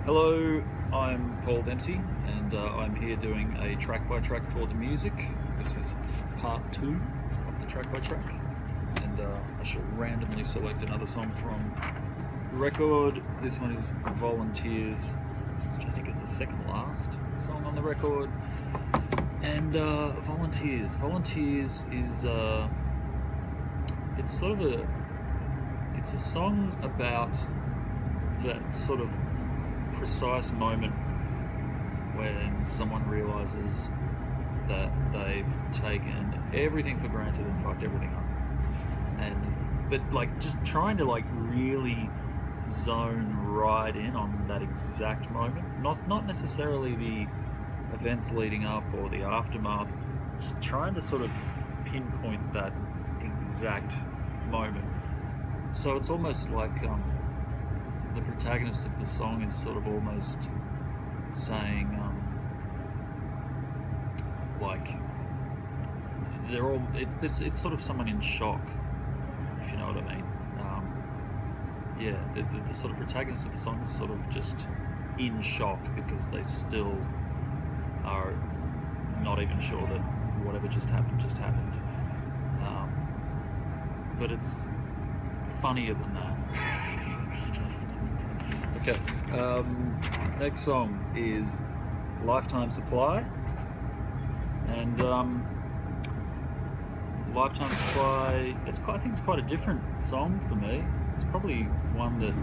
Hello, I'm Paul Dempsey, and I'm here doing a track by track for the music. This is part 2 of the track by track, and I shall randomly select another song from the record. This one is Volunteers, which I think is the second last song on the record. And Volunteers is it's sort of it's a song about that sort of precise moment when someone realizes that they've taken everything for granted and fucked everything up, but like just trying to like really zone right in on that exact moment, not necessarily the events leading up or the aftermath, just trying to sort of pinpoint that exact moment. So it's almost like the protagonist of the song is sort of almost saying like they're all it's sort of someone in shock, if you know what I mean. The sort of protagonist of the song is sort of just in shock because they still are not even sure that whatever just happened. But it's funnier than that. Okay, next song is Lifetime Supply, and Lifetime Supply, I think it's quite a different song for me. It's probably one that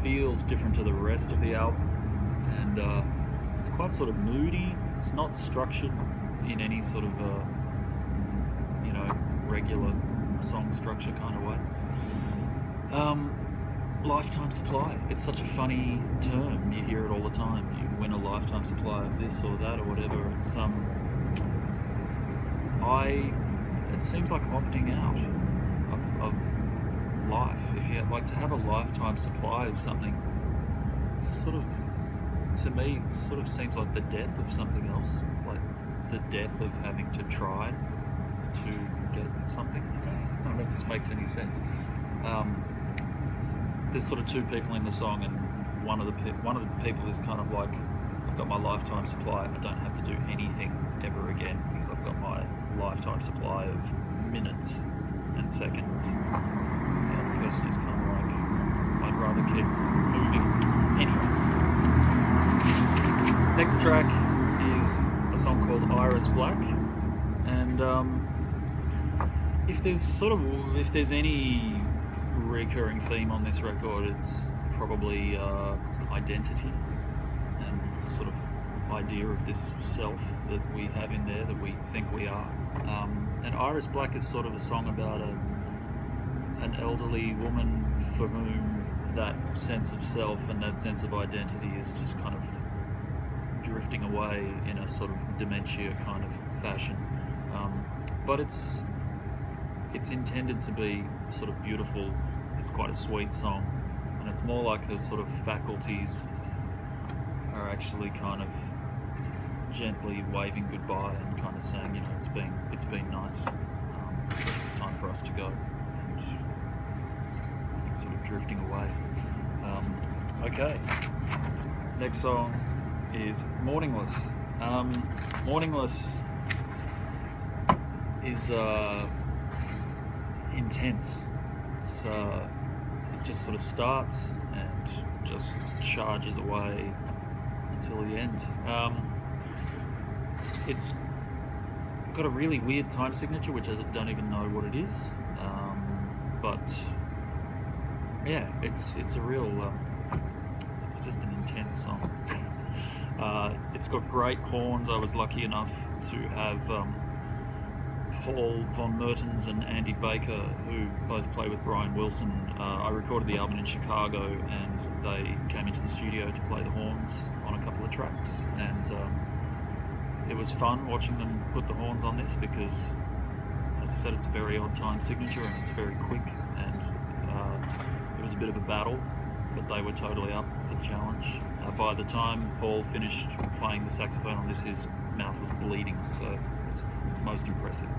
feels different to the rest of the album, and it's quite sort of moody. It's not structured in any sort of regular song structure kind of way. Lifetime supply, it's such a funny term. You hear it all the time. You win a lifetime supply of this or that or whatever. It's it seems like opting out of life. If you like to have a lifetime supply of something, sort of, to me, it sort of seems like the death of something else. It's like the death of having to try to get something. I don't know if this makes any sense. There's sort of two people in the song, and one of the people is kind of like, I've got my lifetime supply. I don't have to do anything ever again because I've got my lifetime supply of minutes and seconds. And the other person is kind of like, I'd rather keep moving anyway. Next track is a song called Iris Black, and if there's any recurring theme on this record, it's probably identity and the sort of idea of this self that we have in there that we think we are. And Iris Black is sort of a song about an elderly woman for whom that sense of self and that sense of identity is just kind of drifting away in a sort of dementia kind of fashion. But it's intended to be sort of beautiful. It's quite a sweet song, and it's more like her sort of faculties are actually kind of gently waving goodbye and kind of saying, it's been nice. It's time for us to go, and it's sort of drifting away. Okay, next song is Morningless. Morningless is intense. It just sort of starts and just charges away until the end. It's got a really weird time signature, which I don't even know what it is. But yeah, it's a real. It's just an intense song. It's got great horns. I was lucky enough to have Paul Von Mertens and Andy Baker, who both play with Brian Wilson. I recorded the album in Chicago, and they came into the studio to play the horns on a couple of tracks, and it was fun watching them put the horns on this because, as I said, it's a very odd time signature and it's very quick, and it was a bit of a battle, but they were totally up for the challenge. By the time Paul finished playing the saxophone on this, his mouth was bleeding, so it was most impressive.